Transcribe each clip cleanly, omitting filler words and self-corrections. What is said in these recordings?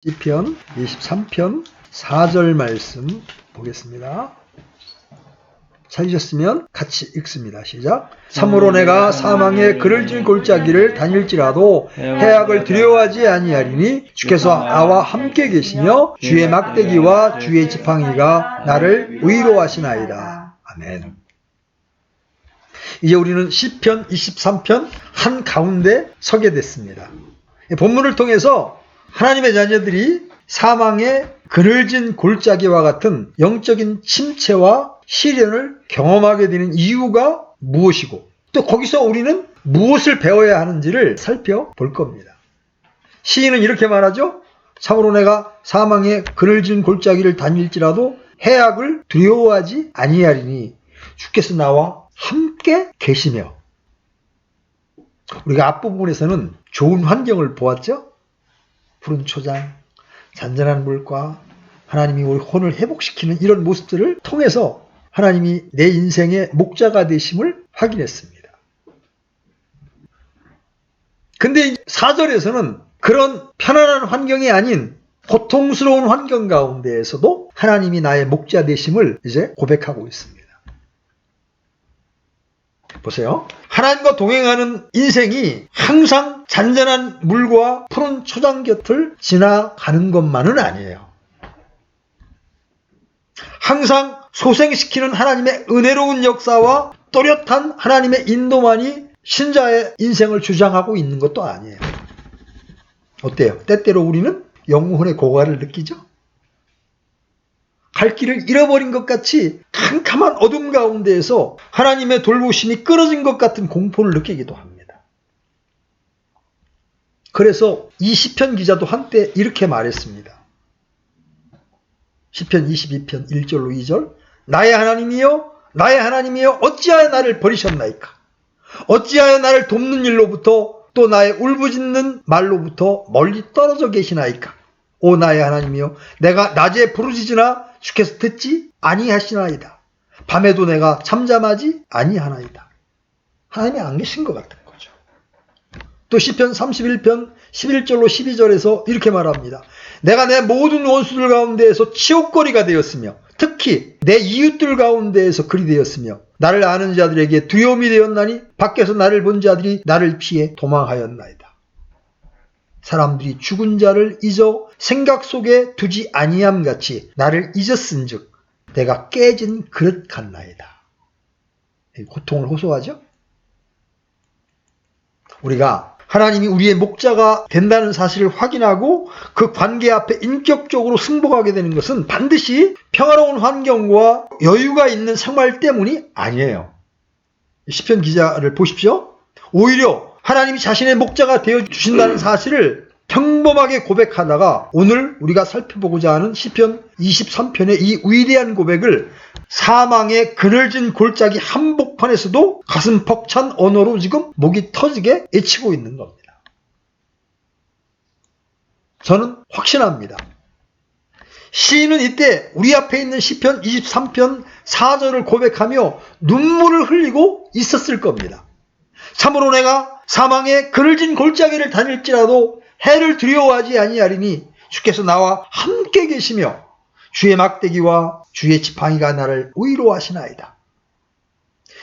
시편 23편 4절 말씀 보겠습니다. 찾으셨으면 같이 읽습니다. 시작. 참으로 내가 사망의 그늘진 골짜기를 다닐지라도 해악을 두려워하지 아니하리니 주께서 나와 함께 계시며 주의 막대기와 주의 지팡이가 나를 의로하시나이다. 아멘. 이제 우리는 시편 23편 한가운데 서게 됐습니다. 본문을 통해서 하나님의 자녀들이 사망의 그늘진 골짜기와 같은 영적인 침체와 시련을 경험하게 되는 이유가 무엇이고 또 거기서 우리는 무엇을 배워야 하는지를 살펴볼 겁니다. 시인은 이렇게 말하죠. 참으로 내가 사망의 그늘진 골짜기를 다닐지라도 해악을 두려워하지 아니하리니 주께서 나와 함께 계시며. 우리가 앞부분에서는 좋은 환경을 보았죠. 푸른 초장, 잔잔한 물과 하나님이 우리 혼을 회복시키는 이런 모습들을 통해서 하나님이 내 인생의 목자가 되심을 확인했습니다. 근데 4절에서는 그런 편안한 환경이 아닌 고통스러운 환경 가운데에서도 하나님이 나의 목자 되심을 이제 고백하고 있습니다. 보세요. 하나님과 동행하는 인생이 항상 잔잔한 물과 푸른 초장 곁을 지나가는 것만은 아니에요. 항상 소생시키는 하나님의 은혜로운 역사와 또렷한 하나님의 인도만이 신자의 인생을 주장하고 있는 것도 아니에요. 어때요? 때때로 우리는 영혼의 고갈을 느끼죠? 갈 길을 잃어버린 것 같이 캄캄한 어둠 가운데에서 하나님의 돌보심이 끊어진 것 같은 공포를 느끼기도 합니다. 그래서 이 시편 기자도 한때 이렇게 말했습니다. 시편 22편 1절로 2절 나의 하나님이여 나의 하나님이여 어찌하여 나를 버리셨나이까 어찌하여 나를 돕는 일로부터 또 나의 울부짖는 말로부터 멀리 떨어져 계시나이까 오 나의 하나님이여 내가 낮에 부르짖으나 주께서 듣지 아니하시나이다. 밤에도 내가 잠잠하지 아니하나이다. 하나님이 안 계신 것 같은 거죠. 또 시편 31편 11절로 12절에서 이렇게 말합니다. 내가 내 모든 원수들 가운데에서 치욕거리가 되었으며 특히 내 이웃들 가운데에서 그리 되었으며 나를 아는 자들에게 두려움이 되었나니 밖에서 나를 본 자들이 나를 피해 도망하였나이다. 사람들이 죽은 자를 잊어 생각 속에 두지 아니함 같이 나를 잊었은즉 내가 깨진 그릇 같나이다. 고통을 호소하죠. 우리가 하나님이 우리의 목자가 된다는 사실을 확인하고 그 관계 앞에 인격적으로 승복하게 되는 것은 반드시 평화로운 환경과 여유가 있는 생활 때문이 아니에요. 시편 기자를 보십시오. 오히려 하나님이 자신의 목자가 되어주신다는 사실을 평범하게 고백하다가 오늘 우리가 살펴보고자 하는 시편 23편의 이 위대한 고백을 사망의 그늘진 골짜기 한복판에서도 가슴 벅찬 언어로 지금 목이 터지게 외치고 있는 겁니다. 저는 확신합니다. 시인은 이때 우리 앞에 있는 시편 23편 4절을 고백하며 눈물을 흘리고 있었을 겁니다. 참으로 내가 사망의 그늘진 골짜기를 다닐지라도 해를 두려워하지 아니하리니 주께서 나와 함께 계시며 주의 막대기와 주의 지팡이가 나를 의로하시나이다.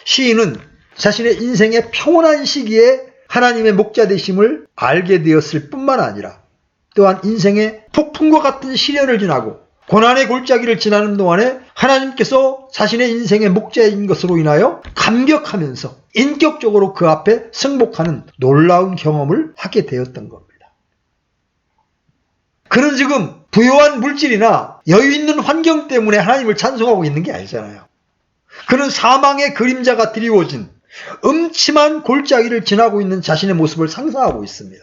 시인은 자신의 인생의 평온한 시기에 하나님의 목자 되심을 알게 되었을 뿐만 아니라 또한 인생의 폭풍과 같은 시련을 지나고 고난의 골짜기를 지나는 동안에 하나님께서 자신의 인생의 목자인 것으로 인하여 감격하면서 인격적으로 그 앞에 승복하는 놀라운 경험을 하게 되었던 겁니다. 그는 지금 부요한 물질이나 여유 있는 환경 때문에 하나님을 찬송하고 있는 게 아니잖아요. 그는 사망의 그림자가 드리워진 음침한 골짜기를 지나고 있는 자신의 모습을 상상하고 있습니다.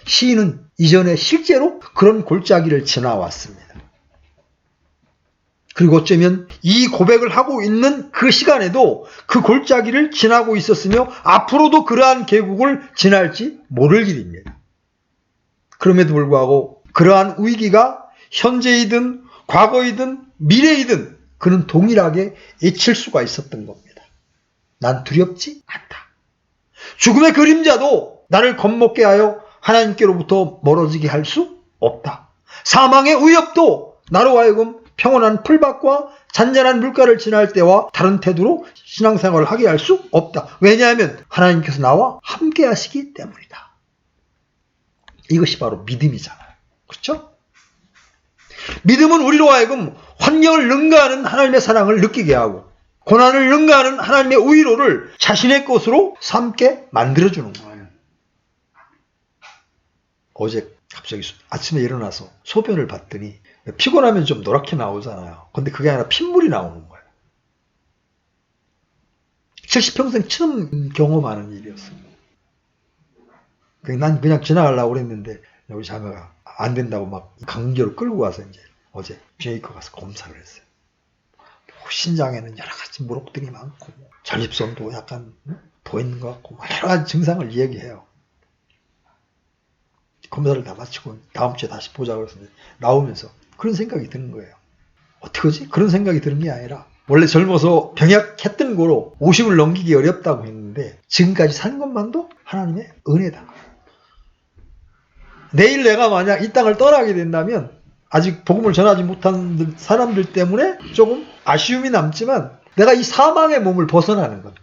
시인은 이전에 실제로 그런 골짜기를 지나왔습니다. 그리고 어쩌면 이 고백을 하고 있는 그 시간에도 그 골짜기를 지나고 있었으며 앞으로도 그러한 계곡을 지날지 모를 일입니다. 그럼에도 불구하고 그러한 위기가 현재이든 과거이든 미래이든 그는 동일하게 외칠 수가 있었던 겁니다. 난 두렵지 않다. 죽음의 그림자도 나를 겁먹게 하여 하나님께로부터 멀어지게 할 수 없다. 사망의 위협도 나로 하여금 평온한 풀밭과 잔잔한 물가를 지날 때와 다른 태도로 신앙생활을 하게 할 수 없다. 왜냐하면 하나님께서 나와 함께 하시기 때문이다. 이것이 바로 믿음이잖아요. 그렇죠? 믿음은 우리로 하여금 환경을 능가하는 하나님의 사랑을 느끼게 하고 고난을 능가하는 하나님의 위로를 자신의 것으로 삼게 만들어주는 거예요. 어제 갑자기 아침에 일어나서 소변을 봤더니 피곤하면 좀 노랗게 나오잖아요. 근데 그게 아니라 핏물이 나오는 거예요. 70평생 처음 경험하는 일이었어요. 난 그냥 지나가려고 그랬는데 우리 자매가 안 된다고 막 강제로 끌고 와서 이제 어제 비행기과 가서 검사를 했어요. 신장에는 여러 가지 물혹들이 많고 전립선도 약간 더 있는 것 같고 여러 가지 증상을 이야기해요. 검사를 다 마치고 다음 주에 다시 보자고 해서 나오면서 그런 생각이 드는 거예요. 어떡하지? 그런 생각이 드는 게 아니라 원래 젊어서 병약했던 거로 50을 넘기기 어렵다고 했는데 지금까지 산 것만도 하나님의 은혜다. 내일 내가 만약 이 땅을 떠나게 된다면 아직 복음을 전하지 못한 사람들 때문에 조금 아쉬움이 남지만 내가 이 사망의 몸을 벗어나는 건데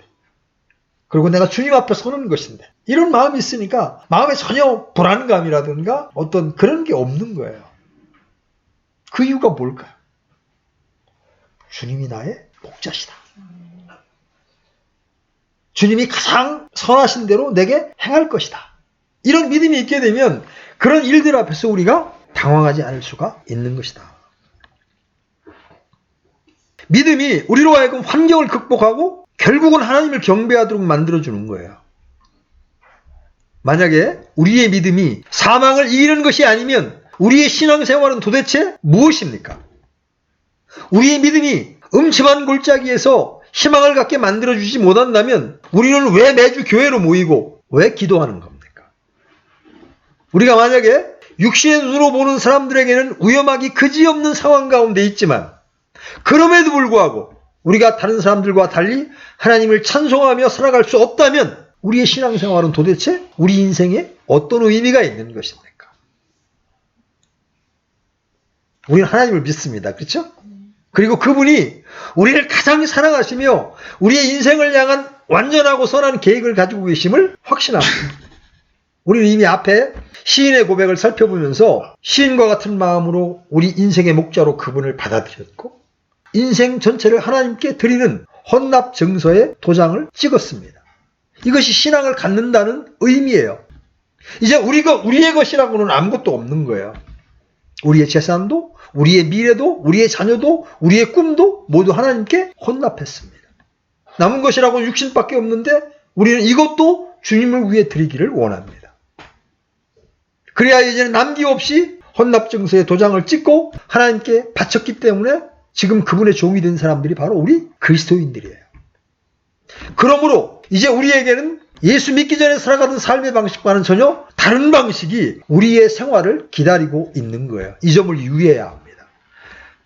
그리고 내가 주님 앞에 서는 것인데 이런 마음이 있으니까 마음에 전혀 불안감이라든가 어떤 그런 게 없는 거예요. 그 이유가 뭘까요? 주님이 나의 목자시다. 주님이 가장 선하신 대로 내게 행할 것이다. 이런 믿음이 있게 되면 그런 일들 앞에서 우리가 당황하지 않을 수가 있는 것이다. 믿음이 우리로 하여금 환경을 극복하고 결국은 하나님을 경배하도록 만들어주는 거예요. 만약에 우리의 믿음이 사망을 이기는 것이 아니면 우리의 신앙생활은 도대체 무엇입니까? 우리의 믿음이 음침한 골짜기에서 희망을 갖게 만들어주지 못한다면 우리는 왜 매주 교회로 모이고 왜 기도하는 겁니까? 우리가 만약에 육신의 눈으로 보는 사람들에게는 위험하기 그지없는 상황 가운데 있지만 그럼에도 불구하고 우리가 다른 사람들과 달리 하나님을 찬송하며 살아갈 수 없다면 우리의 신앙생활은 도대체 우리 인생에 어떤 의미가 있는 것입니까? 우리는 하나님을 믿습니다. 그렇죠? 그리고 그분이 우리를 가장 사랑하시며 우리의 인생을 향한 완전하고 선한 계획을 가지고 계심을 확신합니다. 우리는 이미 앞에 시인의 고백을 살펴보면서 시인과 같은 마음으로 우리 인생의 목자로 그분을 받아들였고 인생 전체를 하나님께 드리는 헌납 증서에 도장을 찍었습니다. 이것이 신앙을 갖는다는 의미예요. 이제 우리의 것이라고는 아무것도 없는 거예요. 우리의 재산도, 우리의 미래도, 우리의 자녀도, 우리의 꿈도 모두 하나님께 헌납했습니다. 남은 것이라고는 육신밖에 없는데 우리는 이것도 주님을 위해 드리기를 원합니다. 그래야 이제는 남김없이 헌납증서에 도장을 찍고 하나님께 바쳤기 때문에 지금 그분의 종이 된 사람들이 바로 우리 그리스도인들이에요. 그러므로 이제 우리에게는 예수 믿기 전에 살아가던 삶의 방식과는 전혀 다른 방식이 우리의 생활을 기다리고 있는 거예요. 이 점을 유의해야 합니다.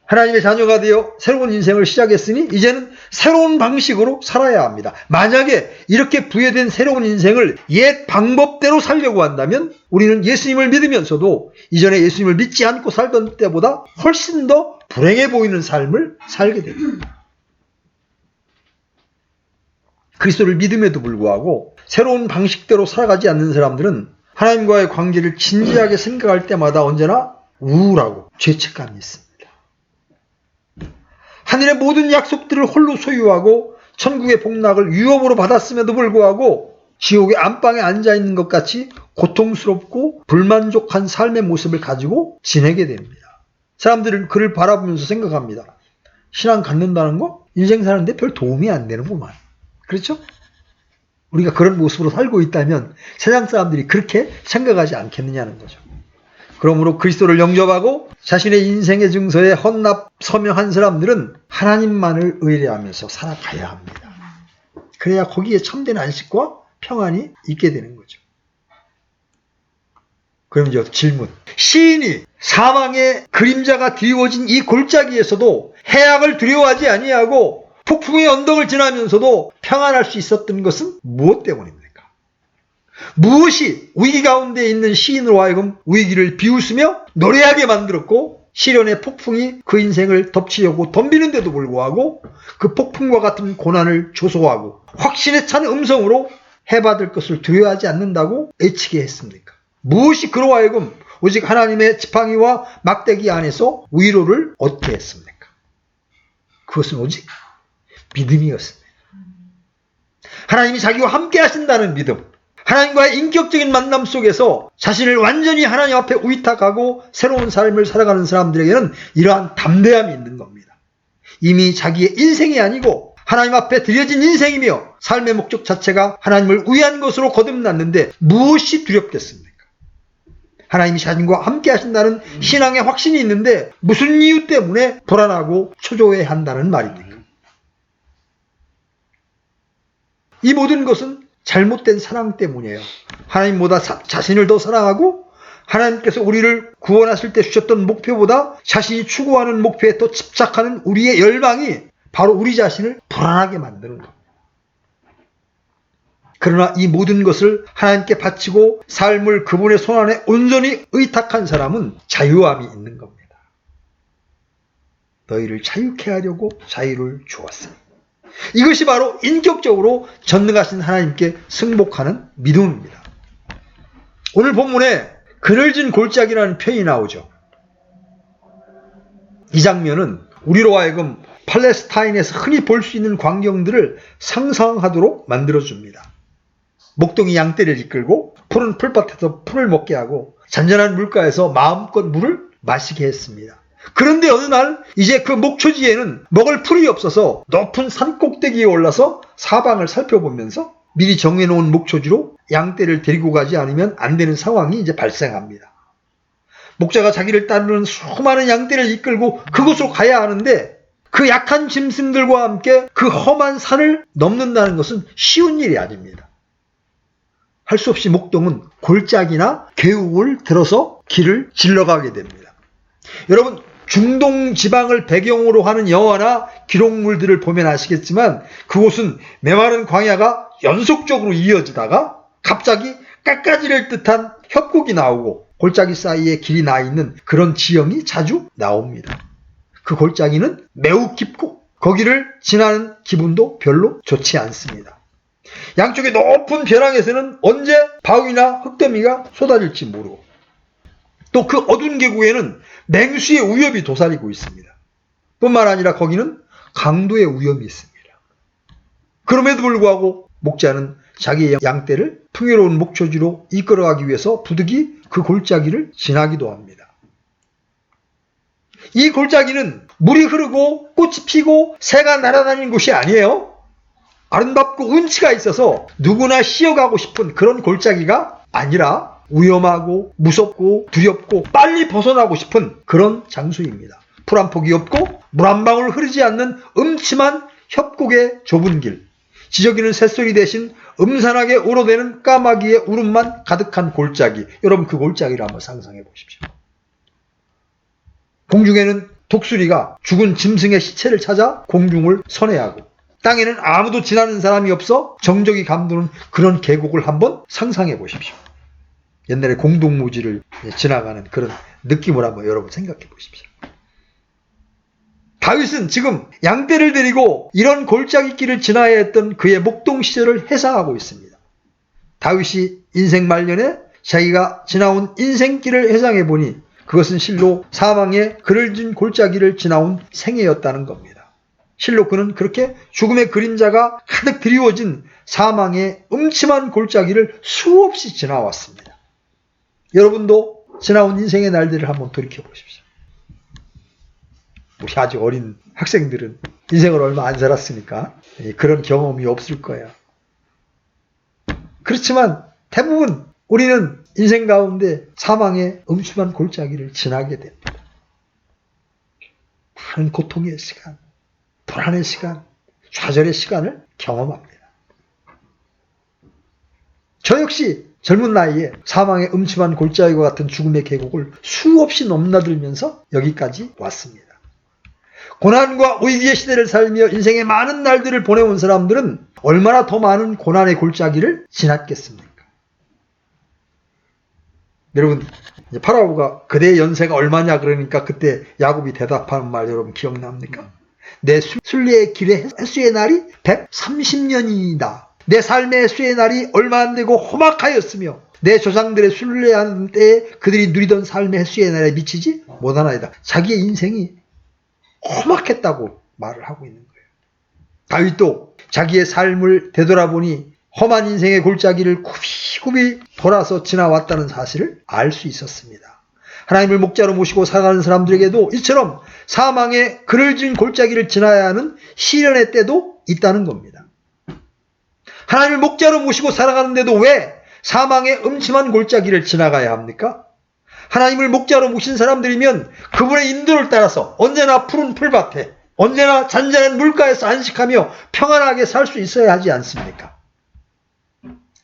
하나님의 자녀가 되어 새로운 인생을 시작했으니 이제는 새로운 방식으로 살아야 합니다. 만약에 이렇게 부여된 새로운 인생을 옛 방법대로 살려고 한다면 우리는 예수님을 믿으면서도 이전에 예수님을 믿지 않고 살던 때보다 훨씬 더 불행해 보이는 삶을 살게 됩니다. 그리스도를 믿음에도 불구하고 새로운 방식대로 살아가지 않는 사람들은 하나님과의 관계를 진지하게 생각할 때마다 언제나 우울하고 죄책감이 있습니다. 하늘의 모든 약속들을 홀로 소유하고 천국의 복락을 유업으로 받았음에도 불구하고 지옥의 안방에 앉아있는 것 같이 고통스럽고 불만족한 삶의 모습을 가지고 지내게 됩니다. 사람들은 그를 바라보면서 생각합니다. 신앙 갖는다는 거 인생 사는데 별 도움이 안 되는구만. 그렇죠? 우리가 그런 모습으로 살고 있다면 세상 사람들이 그렇게 생각하지 않겠느냐는 거죠. 그러므로 그리스도를 영접하고 자신의 인생의 증서에 헌납 서명한 사람들은 하나님만을 의뢰하면서 살아가야 합니다. 그래야 거기에 참된 안식과 평안이 있게 되는 거죠. 그럼 이제 질문. 시인이 사망의 그림자가 드리워진 이 골짜기에서도 해악을 두려워하지 아니하고 폭풍의 언덕을 지나면서도 평안할 수 있었던 것은 무엇 때문입니까? 무엇이 위기 가운데 있는 시인으로 하여금 위기를 비웃으며 노래하게 만들었고, 시련의 폭풍이 그 인생을 덮치려고 덤비는데도 불구하고 그 폭풍과 같은 고난을 조소하고 확신에 찬 음성으로 해받을 것을 두려워하지 않는다고 애치게 했습니까? 무엇이 그로 하여금 오직 하나님의 지팡이와 막대기 안에서 위로를 얻게 했습니까? 그것은 오직 믿음이었습니다. 하나님이 자기와 함께 하신다는 믿음, 하나님과의 인격적인 만남 속에서 자신을 완전히 하나님 앞에 의탁하고 새로운 삶을 살아가는 사람들에게는 이러한 담대함이 있는 겁니다. 이미 자기의 인생이 아니고 하나님 앞에 드려진 인생이며 삶의 목적 자체가 하나님을 위한 것으로 거듭났는데 무엇이 두렵겠습니까? 하나님이 자신과 함께 하신다는 신앙의 확신이 있는데 무슨 이유 때문에 불안하고 초조해야 한다는 말입니까? 이 모든 것은 잘못된 사랑 때문이에요. 하나님보다 자신을 더 사랑하고 하나님께서 우리를 구원하실 때 주셨던 목표보다 자신이 추구하는 목표에 더 집착하는 우리의 열망이 바로 우리 자신을 불안하게 만드는 겁니다. 그러나 이 모든 것을 하나님께 바치고 삶을 그분의 손안에 온전히 의탁한 사람은 자유함이 있는 겁니다. 너희를 자유케 하려고 자유를 주었으니. 이것이 바로 인격적으로 전능하신 하나님께 승복하는 믿음입니다. 오늘 본문에 그늘진 골짜기라는 표현이 나오죠. 이 장면은 우리로 하여금 팔레스타인에서 흔히 볼 수 있는 광경들을 상상하도록 만들어줍니다. 목동이 양떼를 이끌고 푸른 풀밭에서 풀을 먹게 하고 잔잔한 물가에서 마음껏 물을 마시게 했습니다. 그런데 어느 날 이제 그 목초지에는 먹을 풀이 없어서 높은 산 꼭대기에 올라서 사방을 살펴보면서 미리 정해놓은 목초지로 양떼를 데리고 가지 않으면 안 되는 상황이 이제 발생합니다. 목자가 자기를 따르는 수많은 양떼를 이끌고 그곳으로 가야 하는데 그 약한 짐승들과 함께 그 험한 산을 넘는다는 것은 쉬운 일이 아닙니다. 할 수 없이 목동은 골짜기나 계곡을 들어서 길을 질러가게 됩니다. 여러분, 중동 지방을 배경으로 하는 영화나 기록물들을 보면 아시겠지만 그곳은 메마른 광야가 연속적으로 이어지다가 갑자기 깎아지를 듯한 협곡이 나오고 골짜기 사이에 길이 나 있는 그런 지형이 자주 나옵니다. 그 골짜기는 매우 깊고 거기를 지나는 기분도 별로 좋지 않습니다. 양쪽의 높은 벼랑에서는 언제 바위나 흙더미가 쏟아질지 모르고 또 그 어두운 계곡에는 맹수의 위협이 도사리고 있습니다. 뿐만 아니라 거기는 강도의 위험이 있습니다. 그럼에도 불구하고 목자는 자기의 양떼를 풍요로운 목초지로 이끌어가기 위해서 부득이 그 골짜기를 지나기도 합니다. 이 골짜기는 물이 흐르고 꽃이 피고 새가 날아다니는 곳이 아니에요. 아름답고 운치가 있어서 누구나 쉬어가고 싶은 그런 골짜기가 아니라 위험하고 무섭고 두렵고 빨리 벗어나고 싶은 그런 장소입니다. 풀 한 폭이 없고 물 한 방울 흐르지 않는 음침한 협곡의 좁은 길, 지저귀는 새소리 대신 음산하게 우러대는 까마귀의 울음만 가득한 골짜기. 여러분, 그 골짜기를 한번 상상해 보십시오. 공중에는 독수리가 죽은 짐승의 시체를 찾아 공중을 선회하고 땅에는 아무도 지나는 사람이 없어 정적이 감도는 그런 계곡을 한번 상상해 보십시오. 옛날에 공동묘지를 지나가는 그런 느낌을 한번 여러분 생각해 보십시오. 다윗은 지금 양떼를 데리고 이런 골짜기 길을 지나야 했던 그의 목동 시절을 회상하고 있습니다. 다윗이 인생 말년에 자기가 지나온 인생길을 회상해 보니 그것은 실로 사망의 그늘진 골짜기를 지나온 생애였다는 겁니다. 실로 그는 그렇게 죽음의 그림자가 가득 드리워진 사망의 음침한 골짜기를 수없이 지나왔습니다. 여러분도 지나온 인생의 날들을 한번 돌이켜 보십시오. 우리 아주 어린 학생들은 인생을 얼마 안 살았으니까 그런 경험이 없을 거예요. 그렇지만 대부분 우리는 인생 가운데 사망의 음침한 골짜기를 지나게 됩니다. 많은 고통의 시간, 불안의 시간, 좌절의 시간을 경험합니다. 저 역시 젊은 나이에 사망의 음침한 골짜기와 같은 죽음의 계곡을 수없이 넘나들면서 여기까지 왔습니다. 고난과 위기의 시대를 살며 인생의 많은 날들을 보내온 사람들은 얼마나 더 많은 고난의 골짜기를 지났겠습니까? 여러분, 이제 파라오가 그대의 연세가 얼마냐 그러니까 그때 야곱이 대답하는 말 여러분 기억납니까? 내 순례의 길의 횟수의 날이 130년이다. 내 삶의 횟수의 날이 얼마 안 되고 험악하였으며 내 조상들의 순례하는 때에 그들이 누리던 삶의 횟수의 날에 미치지 못하나이다. 자기의 인생이 험악했다고 말을 하고 있는 거예요. 다윗도 자기의 삶을 되돌아보니 험한 인생의 골짜기를 굽이굽이 돌아서 지나왔다는 사실을 알 수 있었습니다. 하나님을 목자로 모시고 살아가는 사람들에게도 이처럼 사망의 그늘진 골짜기를 지나야 하는 시련의 때도 있다는 겁니다. 하나님을 목자로 모시고 살아가는데도 왜 사망의 음침한 골짜기를 지나가야 합니까? 하나님을 목자로 모신 사람들이면 그분의 인도를 따라서 언제나 푸른 풀밭에 언제나 잔잔한 물가에서 안식하며 평안하게 살 수 있어야 하지 않습니까?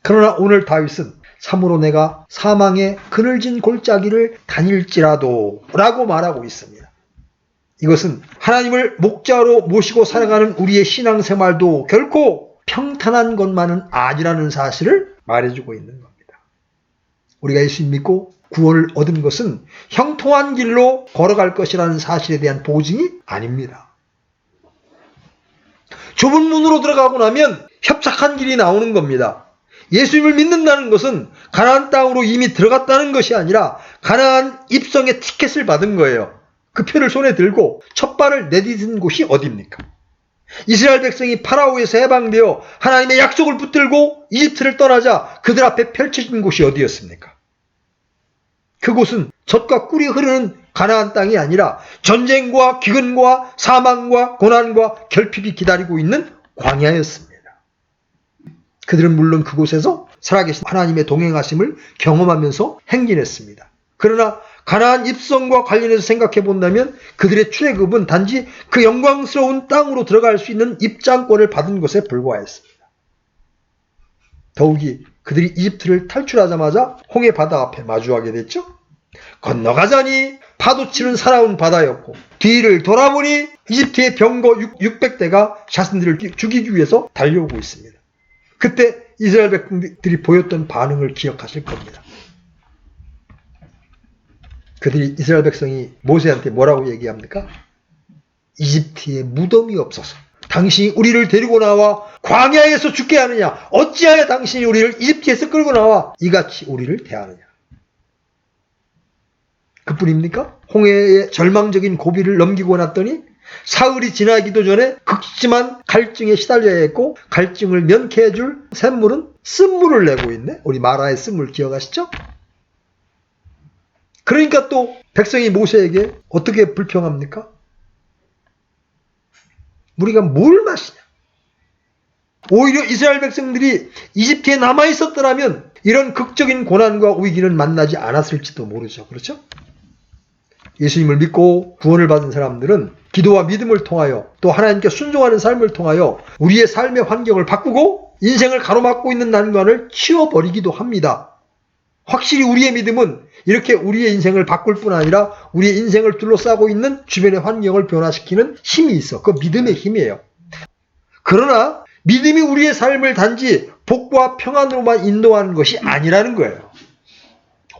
그러나 오늘 다윗은 참으로 내가 사망의 그늘진 골짜기를 다닐지라도 라고 말하고 있습니다. 이것은 하나님을 목자로 모시고 살아가는 우리의 신앙생활도 결코 평탄한 것만은 아니라는 사실을 말해주고 있는 겁니다. 우리가 예수님 믿고 구원을 얻은 것은 형통한 길로 걸어갈 것이라는 사실에 대한 보증이 아닙니다. 좁은 문으로 들어가고 나면 협착한 길이 나오는 겁니다. 예수님을 믿는다는 것은 가나안 땅으로 이미 들어갔다는 것이 아니라 가나안 입성의 티켓을 받은 거예요. 그 표를 손에 들고 첫 발을 내딛은 곳이 어디입니까? 이스라엘 백성이 파라오에서 해방되어 하나님의 약속을 붙들고 이집트를 떠나자 그들 앞에 펼쳐진 곳이 어디였습니까? 그곳은 젖과 꿀이 흐르는 가나안 땅이 아니라 전쟁과 기근과 사망과 고난과 결핍이 기다리고 있는 광야였습니다. 그들은 물론 그곳에서 살아계신 하나님의 동행하심을 경험하면서 행진했습니다. 그러나 가나안 입성과 관련해서 생각해 본다면 그들의 출애굽은 단지 그 영광스러운 땅으로 들어갈 수 있는 입장권을 받은 것에 불과했습니다. 더욱이 그들이 이집트를 탈출하자마자 홍해 바다 앞에 마주하게 됐죠. 건너가자니 파도치는 살아온 바다였고 뒤를 돌아보니 이집트의 병거 600대가 자신들을 죽이기 위해서 달려오고 있습니다. 그때 이스라엘 백성들이 보였던 반응을 기억하실 겁니다. 그들이 이스라엘 백성이 모세한테 뭐라고 얘기합니까? 이집트에 무덤이 없어서 당신이 우리를 데리고 나와 광야에서 죽게 하느냐? 어찌하여 당신이 우리를 이집트에서 끌고 나와 이같이 우리를 대하느냐? 그뿐입니까? 홍해의 절망적인 고비를 넘기고 났더니 사흘이 지나기도 전에 극심한 갈증에 시달려야 했고 갈증을 면케해줄 샘물은 쓴물을 내고 있네. 우리 마라의 쓴물 기억하시죠? 그러니까 또 백성이 모세에게 어떻게 불평합니까? 우리가 뭘 마시냐? 오히려 이스라엘 백성들이 이집트에 남아있었더라면 이런 극적인 고난과 위기는 만나지 않았을지도 모르죠. 그렇죠? 예수님을 믿고 구원을 받은 사람들은 기도와 믿음을 통하여 또 하나님께 순종하는 삶을 통하여 우리의 삶의 환경을 바꾸고 인생을 가로막고 있는 난관을 치워버리기도 합니다. 확실히 우리의 믿음은 이렇게 우리의 인생을 바꿀 뿐 아니라 우리의 인생을 둘러싸고 있는 주변의 환경을 변화시키는 힘이 있어. 그 믿음의 힘이에요. 그러나 믿음이 우리의 삶을 단지 복과 평안으로만 인도하는 것이 아니라는 거예요.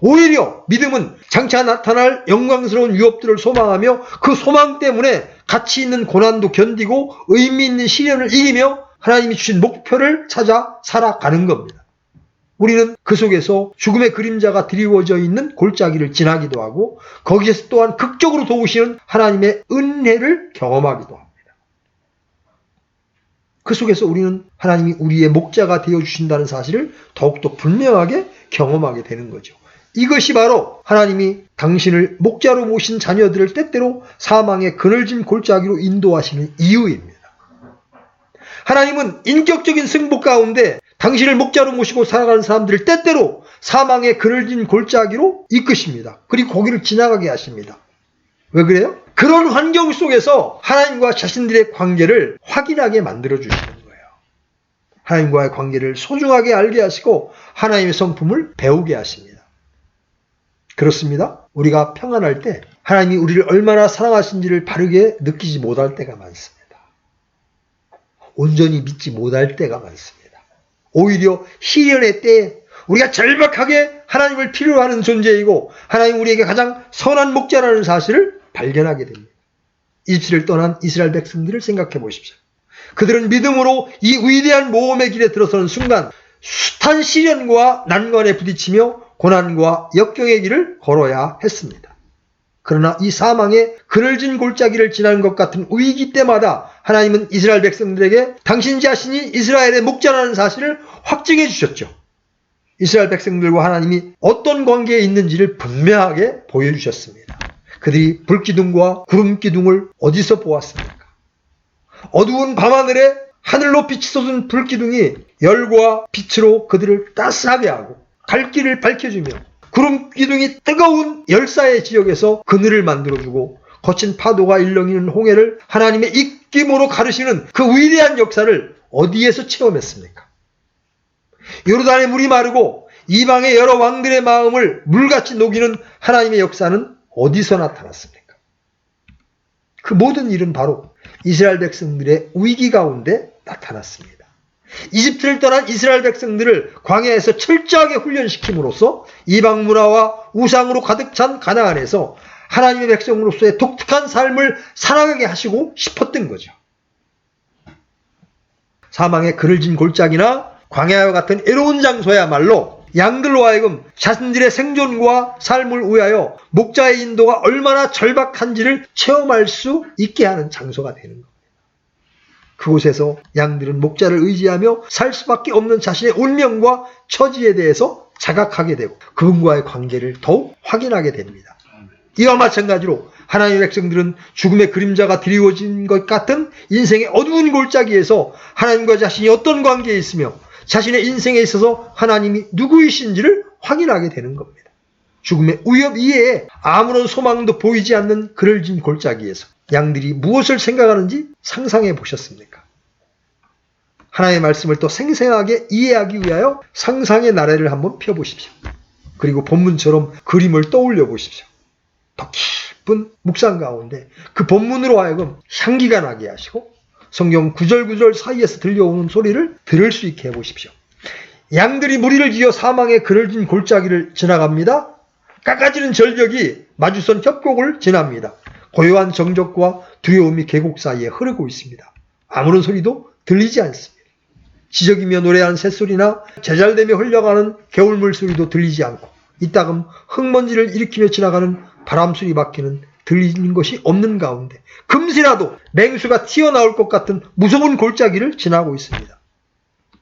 오히려 믿음은 장차 나타날 영광스러운 유업들을 소망하며 그 소망 때문에 가치 있는 고난도 견디고 의미 있는 시련을 이기며 하나님이 주신 목표를 찾아 살아가는 겁니다. 우리는 그 속에서 죽음의 그림자가 드리워져 있는 골짜기를 지나기도 하고 거기에서 또한 극적으로 도우시는 하나님의 은혜를 경험하기도 합니다. 그 속에서 우리는 하나님이 우리의 목자가 되어주신다는 사실을 더욱더 분명하게 경험하게 되는 거죠. 이것이 바로 하나님이 당신을 목자로 모신 자녀들을 때때로 사망의 그늘진 골짜기로 인도하시는 이유입니다. 하나님은 인격적인 승부 가운데 당신을 목자로 모시고 살아가는 사람들을 때때로 사망의 그늘진 골짜기로 이끄십니다. 그리고 거기를 지나가게 하십니다. 왜 그래요? 그런 환경 속에서 하나님과 자신들의 관계를 확인하게 만들어주시는 거예요. 하나님과의 관계를 소중하게 알게 하시고 하나님의 성품을 배우게 하십니다. 그렇습니다. 우리가 평안할 때 하나님이 우리를 얼마나 사랑하신지를 바르게 느끼지 못할 때가 많습니다. 온전히 믿지 못할 때가 많습니다. 오히려 시련의 때에 우리가 절박하게 하나님을 필요로 하는 존재이고 하나님 우리에게 가장 선한 목자라는 사실을 발견하게 됩니다. 이집트를 떠난 이스라엘 백성들을 생각해 보십시오. 그들은 믿음으로 이 위대한 모험의 길에 들어서는 순간 숱한 시련과 난관에 부딪히며 고난과 역경의 길을 걸어야 했습니다. 그러나 이 사망의 그늘진 골짜기를 지나는 것 같은 위기 때마다 하나님은 이스라엘 백성들에게 당신 자신이 이스라엘의 목자라는 사실을 확증해 주셨죠. 이스라엘 백성들과 하나님이 어떤 관계에 있는지를 분명하게 보여주셨습니다. 그들이 불기둥과 구름기둥을 어디서 보았습니까? 어두운 밤하늘에 하늘로 빛이 솟은 불기둥이 열과 빛으로 그들을 따스하게 하고 갈 길을 밝혀주며 구름기둥이 뜨거운 열사의 지역에서 그늘을 만들어주고 거친 파도가 일렁이는 홍해를 하나님의 입김으로 가르시는 그 위대한 역사를 어디에서 체험했습니까? 요르단의 물이 마르고 이방의 여러 왕들의 마음을 물같이 녹이는 하나님의 역사는 어디서 나타났습니까? 그 모든 일은 바로 이스라엘 백성들의 위기 가운데 나타났습니다. 이집트를 떠난 이스라엘 백성들을 광야에서 철저하게 훈련시킴으로써 이방 문화와 우상으로 가득 찬 가나안에서 하나님의 백성으로서의 독특한 삶을 살아가게 하시고 싶었던 거죠. 사망의 그늘진 골짜기나 광야와 같은 애로운 장소야말로 양들로 하여금 자신들의 생존과 삶을 위하여 목자의 인도가 얼마나 절박한지를 체험할 수 있게 하는 장소가 되는 겁니다. 그곳에서 양들은 목자를 의지하며 살 수밖에 없는 자신의 운명과 처지에 대해서 자각하게 되고 그분과의 관계를 더욱 확인하게 됩니다. 이와 마찬가지로 하나님의 백성들은 죽음의 그림자가 드리워진 것 같은 인생의 어두운 골짜기에서 하나님과 자신이 어떤 관계에 있으며 자신의 인생에 있어서 하나님이 누구이신지를 확인하게 되는 겁니다. 죽음의 위협 이외에 아무런 소망도 보이지 않는 그늘진 골짜기에서 양들이 무엇을 생각하는지 상상해 보셨습니까? 하나님의 말씀을 더 생생하게 이해하기 위하여 상상의 나래를 한번 펴보십시오. 그리고 본문처럼 그림을 떠올려 보십시오. 더 깊은 묵상 가운데 그 본문으로 하여금 향기가 나게 하시고 성경 구절구절 사이에서 들려오는 소리를 들을 수 있게 해보십시오. 양들이 무리를 지어 사망의 그늘진 골짜기를 지나갑니다. 깎아지는 절벽이 마주선 협곡을 지납니다. 고요한 정적과 두려움이 계곡 사이에 흐르고 있습니다. 아무런 소리도 들리지 않습니다. 지저귀며 노래하는 새소리나 제잘되며 흘러가는 개울물 소리도 들리지 않고 이따금 흙먼지를 일으키며 지나가는 바람소리밖에는 들리는 것이 없는 가운데 금시라도 맹수가 튀어나올 것 같은 무서운 골짜기를 지나고 있습니다.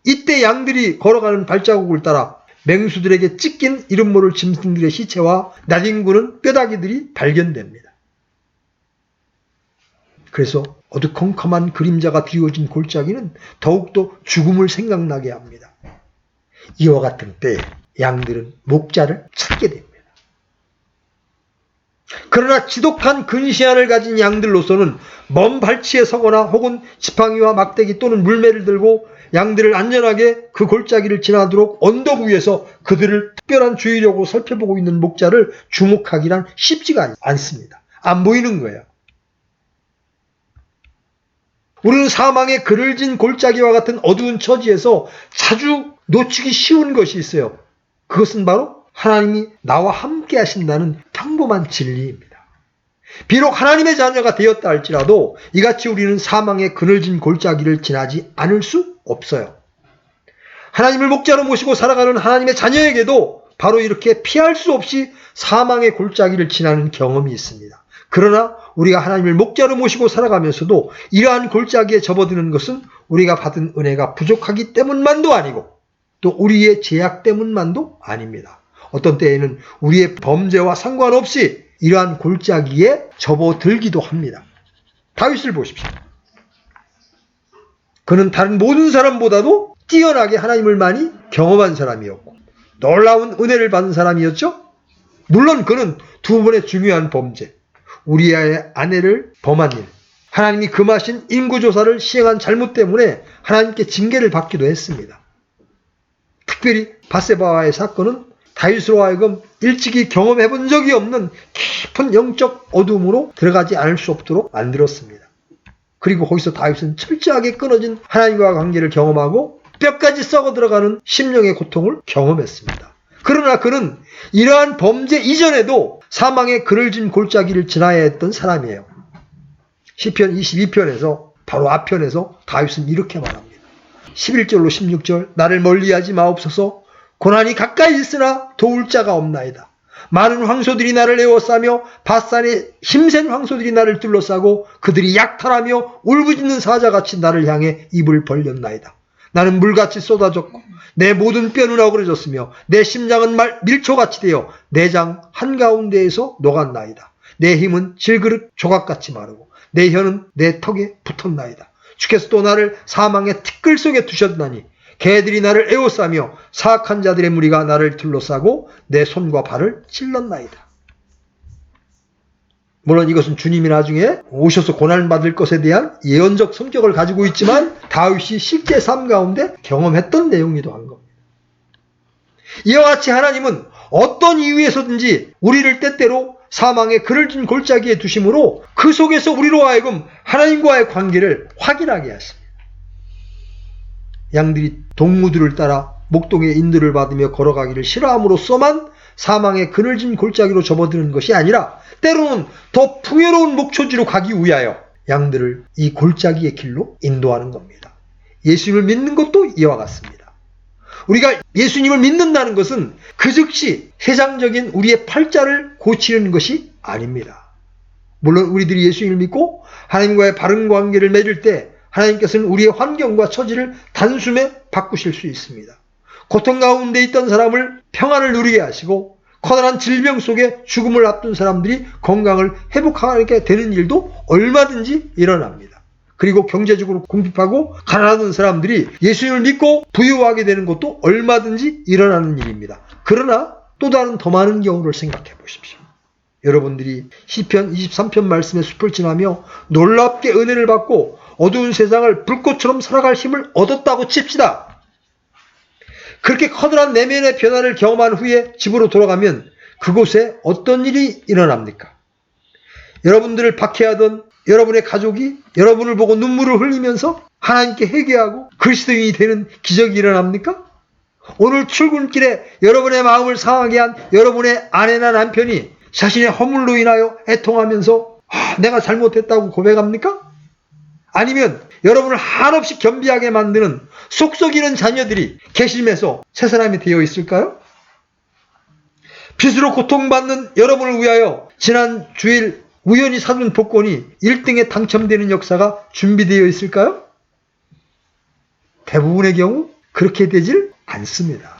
이때 양들이 걸어가는 발자국을 따라 맹수들에게 찢긴 이름 모를 짐승들의 시체와 나뒹구는 뼈다귀들이 발견됩니다. 그래서 어두컴컴한 그림자가 비워진 골짜기는 더욱더 죽음을 생각나게 합니다. 이와 같은 때에 양들은 목자를 찾게 됩니다. 그러나 지독한 근시안을 가진 양들로서는 먼 발치에 서거나 혹은 지팡이와 막대기 또는 물매를 들고 양들을 안전하게 그 골짜기를 지나도록 언덕 위에서 그들을 특별한 주의력으로 살펴보고 있는 목자를 주목하기란 쉽지가 않습니다. 안 보이는 거예요. 우리는 사망의 그늘진 골짜기와 같은 어두운 처지에서 자주 놓치기 쉬운 것이 있어요. 그것은 바로 하나님이 나와 함께 하신다는 평범한 진리입니다. 비록 하나님의 자녀가 되었다 할지라도 이같이 우리는 사망의 그늘진 골짜기를 지나지 않을 수 없어요. 하나님을 목자로 모시고 살아가는 하나님의 자녀에게도 바로 이렇게 피할 수 없이 사망의 골짜기를 지나는 경험이 있습니다. 그러나 우리가 하나님을 목자로 모시고 살아가면서도 이러한 골짜기에 접어드는 것은 우리가 받은 은혜가 부족하기 때문만도 아니고 또 우리의 죄악 때문만도 아닙니다. 어떤 때에는 우리의 범죄와 상관없이 이러한 골짜기에 접어들기도 합니다. 다윗을 보십시오. 그는 다른 모든 사람보다도 뛰어나게 하나님을 많이 경험한 사람이었고 놀라운 은혜를 받은 사람이었죠. 물론 그는 두 번의 중요한 범죄, 우리아의 아내를 범한 일, 하나님이 금하신 인구조사를 시행한 잘못 때문에 하나님께 징계를 받기도 했습니다. 특별히 밧세바와의 사건은 다윗으로 하여금 일찍이 경험해 본 적이 없는 깊은 영적 어둠으로 들어가지 않을 수 없도록 만들었습니다. 그리고 거기서 다윗은 철저하게 끊어진 하나님과 관계를 경험하고 뼈까지 썩어 들어가는 심령의 고통을 경험했습니다. 그러나 그는 이러한 범죄 이전에도 사망의 그늘 진 골짜기를 지나야 했던 사람이에요. 시편 22편에서 바로 앞편에서 다윗은 이렇게 말합니다. 11절로 16절 나를 멀리하지 마옵소서. 고난이 가까이 있으나 도울 자가 없나이다. 많은 황소들이 나를 에워싸며 바산의 힘센 황소들이 나를 둘러싸고 그들이 약탈하며 울부짖는 사자같이 나를 향해 입을 벌렸나이다. 나는 물같이 쏟아졌고 내 모든 뼈는 어그러졌으며 내 심장은 밀초같이 되어 내장 한가운데에서 녹았나이다. 내 힘은 질그릇 조각같이 마르고 내 혀는 내 턱에 붙었나이다. 주께서 또 나를 사망의 티끌 속에 두셨나니 개들이 나를 에워싸며 사악한 자들의 무리가 나를 둘러싸고 내 손과 발을 찔렀나이다. 물론 이것은 주님이 나중에 오셔서 고난받을 것에 대한 예언적 성격을 가지고 있지만 다윗이 실제 삶 가운데 경험했던 내용이기도 한 겁니다. 이와 같이 하나님은 어떤 이유에서든지 우리를 때때로 사망의 그늘 진 골짜기에 두심으로 그 속에서 우리로 하여금 하나님과의 관계를 확인하게 하십니다. 양들이 동무들을 따라 목동의 인도를 받으며 걸어가기를 싫어함으로써만 사망의 그늘진 골짜기로 접어드는 것이 아니라 때로는 더 풍요로운 목초지로 가기 위하여 양들을 이 골짜기의 길로 인도하는 겁니다. 예수님을 믿는 것도 이와 같습니다. 우리가 예수님을 믿는다는 것은 그 즉시 세상적인 우리의 팔자를 고치는 것이 아닙니다. 물론 우리들이 예수님을 믿고 하나님과의 바른 관계를 맺을 때 하나님께서는 우리의 환경과 처지를 단숨에 바꾸실 수 있습니다. 고통 가운데 있던 사람을 평안을 누리게 하시고 커다란 질병 속에 죽음을 앞둔 사람들이 건강을 회복하게 되는 일도 얼마든지 일어납니다. 그리고 경제적으로 궁핍하고 가난한 사람들이 예수님을 믿고 부유하게 되는 것도 얼마든지 일어나는 일입니다. 그러나 또 다른 더 많은 경우를 생각해 보십시오. 여러분들이 시편 23편 말씀의 숲을 지나며 놀랍게 은혜를 받고 어두운 세상을 불꽃처럼 살아갈 힘을 얻었다고 칩시다. 그렇게 커다란 내면의 변화를 경험한 후에 집으로 돌아가면 그곳에 어떤 일이 일어납니까? 여러분들을 박해하던 여러분의 가족이 여러분을 보고 눈물을 흘리면서 하나님께 회개하고 그리스도인이 되는 기적이 일어납니까? 오늘 출근길에 여러분의 마음을 상하게 한 여러분의 아내나 남편이 자신의 허물로 인하여 애통하면서 내가 잘못했다고 고백합니까? 아니면 여러분을 한없이 겸비하게 만드는 속 썩이는 자녀들이 괘씸해서 새 사람이 되어 있을까요? 빚으로 고통받는 여러분을 위하여 지난 주일 우연히 사둔 복권이 1등에 당첨되는 역사가 준비되어 있을까요? 대부분의 경우 그렇게 되질 않습니다.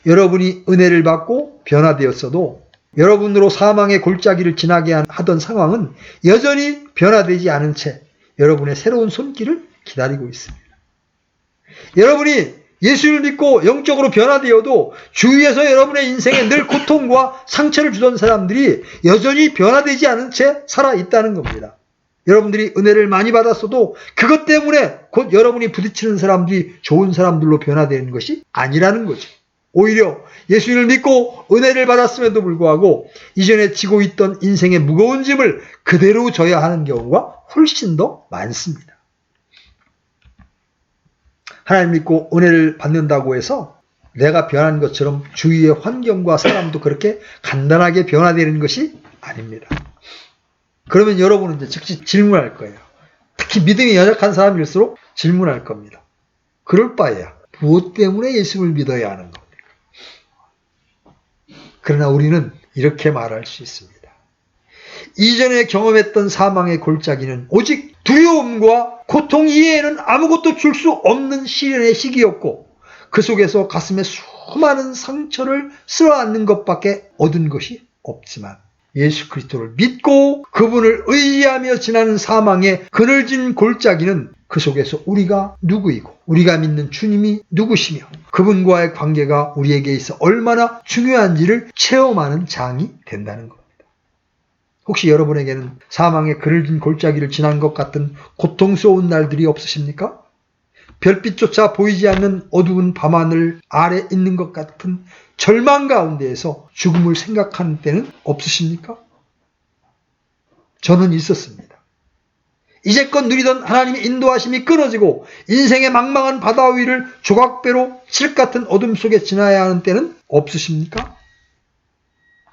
여러분이 은혜를 받고 변화되었어도 여러분으로 사망의 골짜기를 지나게 하던 상황은 여전히 변화되지 않은 채 여러분의 새로운 손길을 기다리고 있습니다. 여러분이 예수를 믿고 영적으로 변화되어도 주위에서 여러분의 인생에 늘 고통과 상처를 주던 사람들이 여전히 변화되지 않은 채 살아있다는 겁니다. 여러분들이 은혜를 많이 받았어도 그것 때문에 곧 여러분이 부딪히는 사람들이 좋은 사람들로 변화되는 것이 아니라는 거죠. 오히려 예수님을 믿고 은혜를 받았음에도 불구하고 이전에 지고 있던 인생의 무거운 짐을 그대로 져야 하는 경우가 훨씬 더 많습니다. 하나님 믿고 은혜를 받는다고 해서 내가 변한 것처럼 주위의 환경과 사람도 그렇게 간단하게 변화되는 것이 아닙니다. 그러면 여러분은 이제 즉시 질문할 거예요. 특히 믿음이 연약한 사람일수록 질문할 겁니다. 그럴 바에야 무엇 때문에 예수를 믿어야 하는 겁니까? 그러나 우리는 이렇게 말할 수 있습니다. 이전에 경험했던 사망의 골짜기는 오직 두려움과 고통 이외에는 아무것도 줄 수 없는 시련의 시기였고 그 속에서 가슴에 수많은 상처를 쓸어안는 것밖에 얻은 것이 없지만 예수 그리스도를 믿고 그분을 의지하며 지나는 사망의 그늘진 골짜기는 그 속에서 우리가 누구이고 우리가 믿는 주님이 누구시며 그분과의 관계가 우리에게 있어 얼마나 중요한지를 체험하는 장이 된다는 겁니다. 혹시 여러분에게는 사망의 그늘진 골짜기를 지난 것 같은 고통스러운 날들이 없으십니까? 별빛조차 보이지 않는 어두운 밤하늘 아래 있는 것 같은 절망 가운데에서 죽음을 생각하는 때는 없으십니까? 저는 있었습니다. 이제껏 누리던 하나님의 인도하심이 끊어지고 인생의 망망한 바다 위를 조각배로 칠흑 같은 어둠 속에 지나야 하는 때는 없으십니까?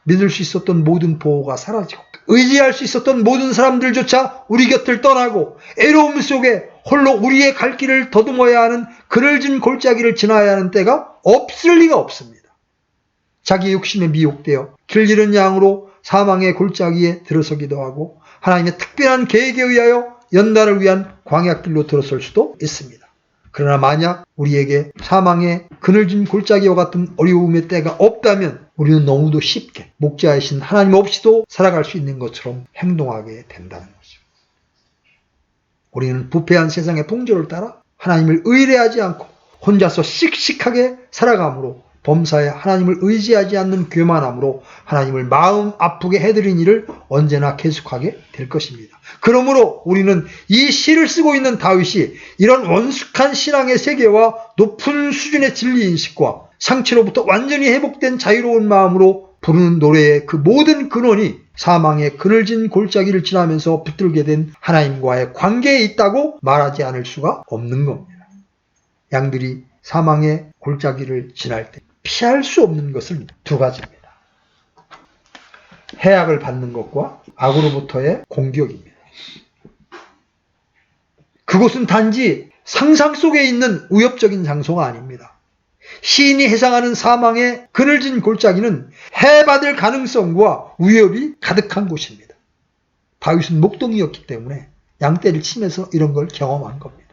믿을 수 있었던 모든 보호가 사라지고 의지할 수 있었던 모든 사람들조차 우리 곁을 떠나고 애로움 속에 홀로 우리의 갈 길을 더듬어야 하는 그늘진 골짜기를 지나야 하는 때가 없을 리가 없습니다. 자기 욕심에 미혹되어 길 잃은 양으로 사망의 골짜기에 들어서기도 하고 하나님의 특별한 계획에 의하여 연단을 위한 광야길로 들어설 수도 있습니다. 그러나 만약 우리에게 사망의 그늘진 골짜기와 같은 어려움의 때가 없다면 우리는 너무도 쉽게 목자이신 하나님 없이도 살아갈 수 있는 것처럼 행동하게 된다는 거죠. 우리는 부패한 세상의 풍조를 따라 하나님을 의뢰하지 않고 혼자서 씩씩하게 살아감으로 범사에 하나님을 의지하지 않는 교만함으로 하나님을 마음 아프게 해드린 일을 언제나 계속하게 될 것입니다. 그러므로 우리는 이 시를 쓰고 있는 다윗이 이런 원숙한 신앙의 세계와 높은 수준의 진리인식과 상처로부터 완전히 회복된 자유로운 마음으로 부르는 노래의 그 모든 근원이 사망의 그늘진 골짜기를 지나면서 붙들게 된 하나님과의 관계에 있다고 말하지 않을 수가 없는 겁니다. 양들이 사망의 골짜기를 지날 때 피할 수 없는 것은 두 가지입니다. 해악을 받는 것과 악으로부터의 공격입니다. 그곳은 단지 상상 속에 있는 위협적인 장소가 아닙니다. 시인이 해상하는 사망의 그늘진 골짜기는 해받을 가능성과 위협이 가득한 곳입니다. 다윗은 목동이었기 때문에 양떼를 치면서 이런 걸 경험한 겁니다.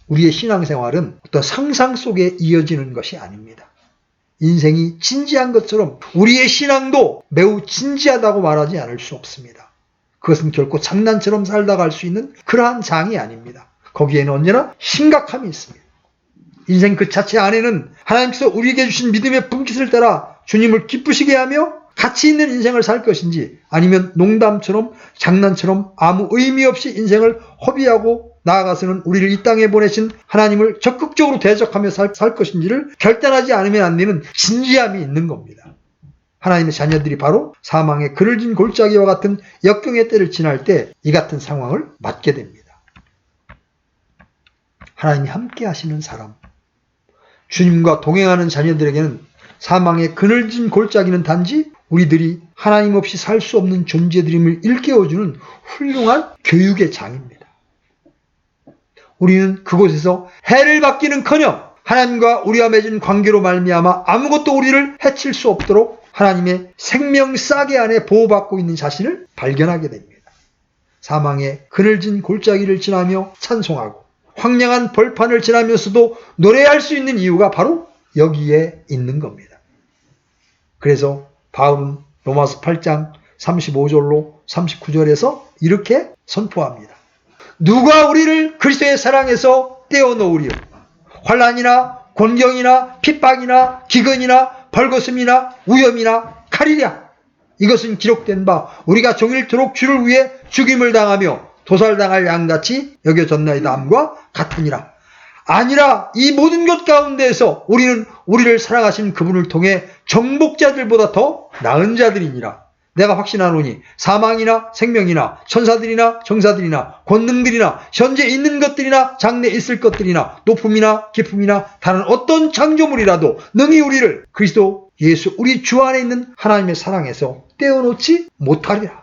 우리의 신앙생활은 어떤 상상 속에 이어지는 것이 아닙니다. 인생이 진지한 것처럼 우리의 신앙도 매우 진지하다고 말하지 않을 수 없습니다. 그것은 결코 장난처럼 살다 갈 수 있는 그러한 장이 아닙니다. 거기에는 언제나 심각함이 있습니다. 인생 그 자체 안에는 하나님께서 우리에게 주신 믿음의 분깃을 따라 주님을 기쁘시게 하며 가치 있는 인생을 살 것인지 아니면 농담처럼 장난처럼 아무 의미 없이 인생을 허비하고 나아가서는 우리를 이 땅에 보내신 하나님을 적극적으로 대적하며 살 것인지를 결단하지 않으면 안 되는 진지함이 있는 겁니다. 하나님의 자녀들이 바로 사망의 그늘진 골짜기와 같은 역경의 때를 지날 때 이 같은 상황을 맞게 됩니다. 하나님이 함께 하시는 사람, 주님과 동행하는 자녀들에게는 사망의 그늘진 골짜기는 단지 우리들이 하나님 없이 살 수 없는 존재들임을 일깨워주는 훌륭한 교육의 장입니다. 우리는 그곳에서 해를 받기는커녕 하나님과 우리와 맺은 관계로 말미암아 아무것도 우리를 해칠 수 없도록 하나님의 생명 싸개 안에 보호받고 있는 자신을 발견하게 됩니다. 사망의 그늘진 골짜기를 지나며 찬송하고 황량한 벌판을 지나면서도 노래할 수 있는 이유가 바로 여기에 있는 겁니다. 그래서 바울은 로마서 8장 35절로 39절에서 이렇게 선포합니다. 누가 우리를 그리스도의 사랑에서 떼어놓으리요? 환난이나 곤경이나 핍박이나 기근이나 벌거슴이나 위험이나 칼이랴. 이것은 기록된 바 우리가 종일토록 주를 위해 죽임을 당하며 도살당할 양같이 여겨졌나이다 함과 같으니라. 아니라 이 모든 것 가운데에서 우리는 우리를 사랑하신 그분을 통해 정복자들보다 더 나은 자들이니라. 내가 확신하노니 사망이나 생명이나 천사들이나 정사들이나 권능들이나 현재 있는 것들이나 장래 있을 것들이나 높음이나 깊음이나 다른 어떤 창조물이라도 능히 우리를 그리스도 예수 우리 주 안에 있는 하나님의 사랑에서 떼어놓지 못하리라.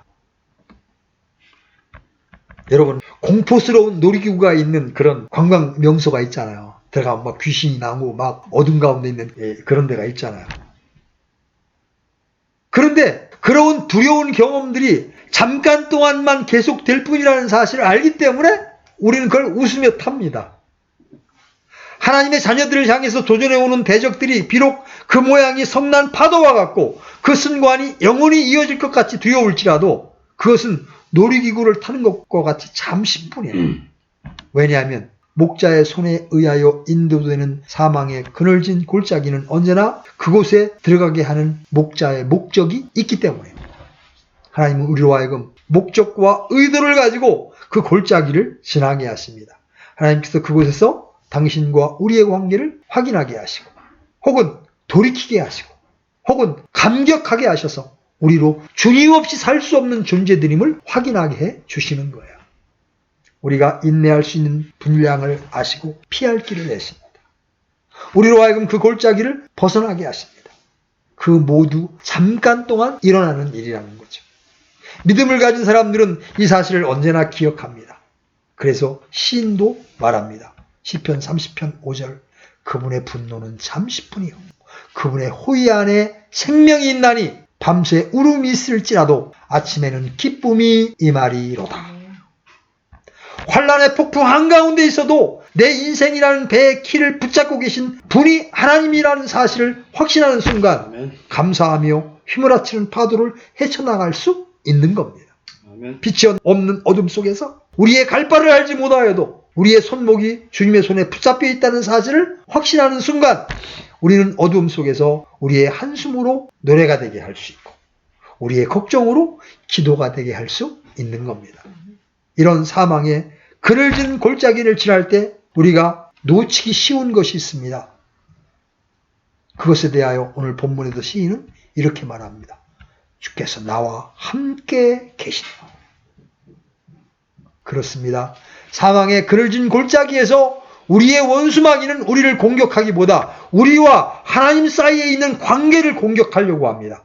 여러분, 공포스러운 놀이기구가 있는 그런 관광 명소가 있잖아요. 들어가면 막 귀신이 나오고 막 어둠 가운데 있는 그런 데가 있잖아요. 그런데 그런 두려운 경험들이 잠깐 동안만 계속될 뿐이라는 사실을 알기 때문에 우리는 그걸 웃으며 탑니다. 하나님의 자녀들을 향해서 도전해오는 대적들이 비록 그 모양이 성난 파도와 같고 그 순간이 영원히 이어질 것 같이 두려울지라도 그것은 놀이기구를 타는 것과 같이 잠시뿐이에요. 왜냐하면 목자의 손에 의하여 인도되는 사망의 그늘진 골짜기는 언제나 그곳에 들어가게 하는 목자의 목적이 있기 때문입니다. 하나님은 우리로 하여금 목적과 의도를 가지고 그 골짜기를 지나게 하십니다. 하나님께서 그곳에서 당신과 우리의 관계를 확인하게 하시고 혹은 돌이키게 하시고 혹은 감격하게 하셔서 우리로 주님 없이 살 수 없는 존재들임을 확인하게 해 주시는 거예요. 우리가 인내할 수 있는 분량을 아시고 피할 길을 내십니다. 우리로 하여금 그 골짜기를 벗어나게 하십니다. 그 모두 잠깐 동안 일어나는 일이라는 거죠. 믿음을 가진 사람들은 이 사실을 언제나 기억합니다. 그래서 시인도 말합니다. 시편 30편 5절 그분의 분노는 잠시뿐이요 그분의 호의 안에 생명이 있나니 밤새 울음이 있을지라도 아침에는 기쁨이 임하리로다. 환란의 폭풍 한가운데 있어도 내 인생이라는 배의 키를 붙잡고 계신 분이 하나님이라는 사실을 확신하는 순간 감사하며 휘몰아치는 파도를 헤쳐나갈 수 있는 겁니다. 빛이 없는 어둠 속에서 우리의 갈 바를 알지 못하여도 우리의 손목이 주님의 손에 붙잡혀 있다는 사실을 확신하는 순간 우리는 어두움 속에서 우리의 한숨으로 노래가 되게 할 수 있고 우리의 걱정으로 기도가 되게 할 수 있는 겁니다. 이런 사망의 그늘진 골짜기를 지날 때 우리가 놓치기 쉬운 것이 있습니다. 그것에 대하여 오늘 본문에도 시인은 이렇게 말합니다. 주께서 나와 함께 계시다. 그렇습니다. 사망의 그늘진 골짜기에서 우리의 원수마귀는 우리를 공격하기보다 우리와 하나님 사이에 있는 관계를 공격하려고 합니다.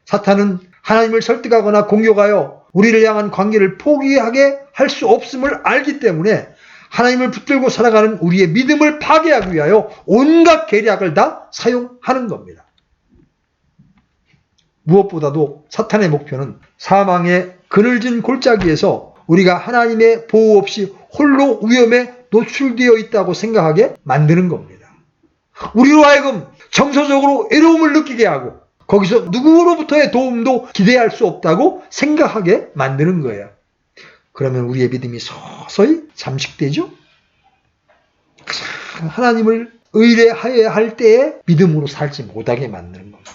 사탄은 하나님을 설득하거나 공격하여 우리를 향한 관계를 포기하게 할 수 없음을 알기 때문에 하나님을 붙들고 살아가는 우리의 믿음을 파괴하기 위하여 온갖 계략을 다 사용하는 겁니다. 무엇보다도 사탄의 목표는 사망의 그늘진 골짜기에서 우리가 하나님의 보호 없이 홀로 위험에 노출되어 있다고 생각하게 만드는 겁니다. 우리로 하여금 정서적으로 외로움을 느끼게 하고 거기서 누구로부터의 도움도 기대할 수 없다고 생각하게 만드는 거예요. 그러면 우리의 믿음이 서서히 잠식되죠? 하나님을 의뢰하여야 할 때에 믿음으로 살지 못하게 만드는 겁니다.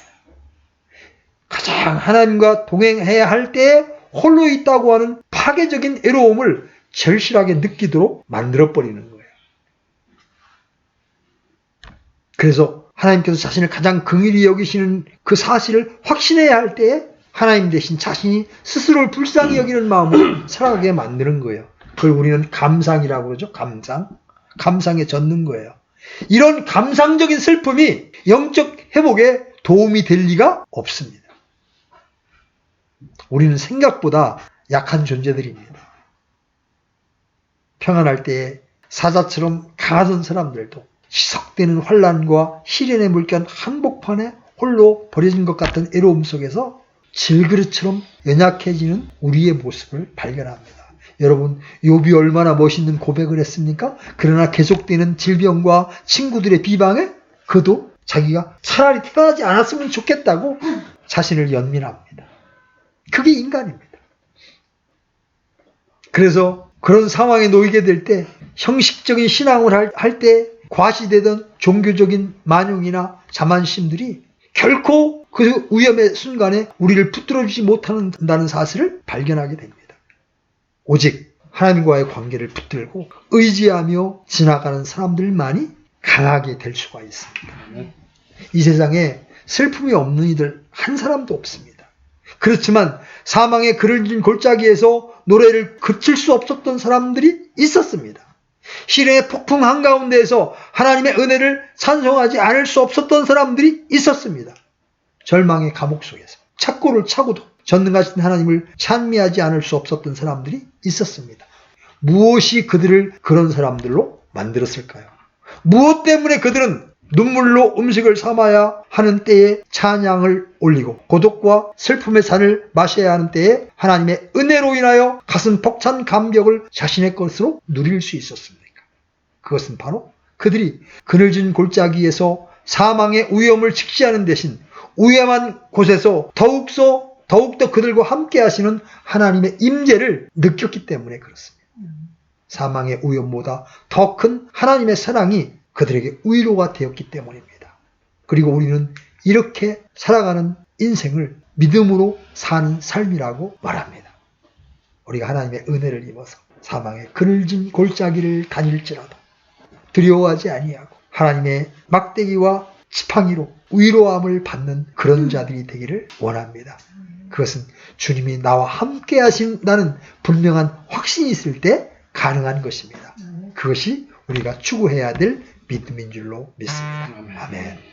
가장 하나님과 동행해야 할 때에 홀로 있다고 하는 파괴적인 외로움을 절실하게 느끼도록 만들어버리는 거예요. 그래서 하나님께서 자신을 가장 긍휼히 여기시는 그 사실을 확신해야 할 때에 하나님 대신 자신이 스스로를 불쌍히 여기는 마음으로 살아가게 만드는 거예요. 그걸 우리는 감상이라고 그러죠. 감상에 젖는 거예요. 이런 감상적인 슬픔이 영적 회복에 도움이 될 리가 없습니다. 우리는 생각보다 약한 존재들입니다. 평안할 때에 사자처럼 강하던 사람들도 시석되는 환란과 시련의 물결 한복판에 홀로 버려진 것 같은 외로움 속에서 질그릇처럼 연약해지는 우리의 모습을 발견합니다. 여러분, 욥이 얼마나 멋있는 고백을 했습니까? 그러나 계속되는 질병과 친구들의 비방에 그도 자기가 차라리 태어나지 않았으면 좋겠다고 자신을 연민합니다. 그게 인간입니다. 그래서 그런 상황에 놓이게 될 때 형식적인 신앙을 할 때 과시되던 종교적인 만용이나 자만심들이 결코 그 위험의 순간에 우리를 붙들어주지 못한다는 사실을 발견하게 됩니다. 오직 하나님과의 관계를 붙들고 의지하며 지나가는 사람들만이 강하게 될 수가 있습니다. 이 세상에 슬픔이 없는 이들 한 사람도 없습니다. 그렇지만 사망의 그늘진 골짜기에서 노래를 그칠 수 없었던 사람들이 있었습니다. 시련의 폭풍 한가운데에서 하나님의 은혜를 찬송하지 않을 수 없었던 사람들이 있었습니다. 절망의 감옥 속에서 착고를 차고도 전능하신 하나님을 찬미하지 않을 수 없었던 사람들이 있었습니다. 무엇이 그들을 그런 사람들로 만들었을까요? 무엇 때문에 그들은 눈물로 음식을 삼아야 하는 때에 찬양을 올리고 고독과 슬픔의 잔을 마셔야 하는 때에 하나님의 은혜로 인하여 가슴 벅찬 감격을 자신의 것으로 누릴 수 있었습니까? 그것은 바로 그들이 그늘진 골짜기에서 사망의 위험을 직시하는 대신 위험한 곳에서 더욱더 그들과 함께 하시는 하나님의 임재를 느꼈기 때문에 그렇습니다. 사망의 위험보다 더 큰 하나님의 사랑이 그들에게 위로가 되었기 때문입니다. 그리고 우리는 이렇게 살아가는 인생을 믿음으로 사는 삶이라고 말합니다. 우리가 하나님의 은혜를 입어서 사망의 그늘진 골짜기를 다닐지라도 두려워하지 아니하고 하나님의 막대기와 지팡이로 위로함을 받는 그런 자들이 되기를 원합니다. 그것은 주님이 나와 함께 하신다는 분명한 확신이 있을 때 가능한 것입니다. 그것이 우리가 추구해야 될 믿음인 줄로 믿습니다. 아멘.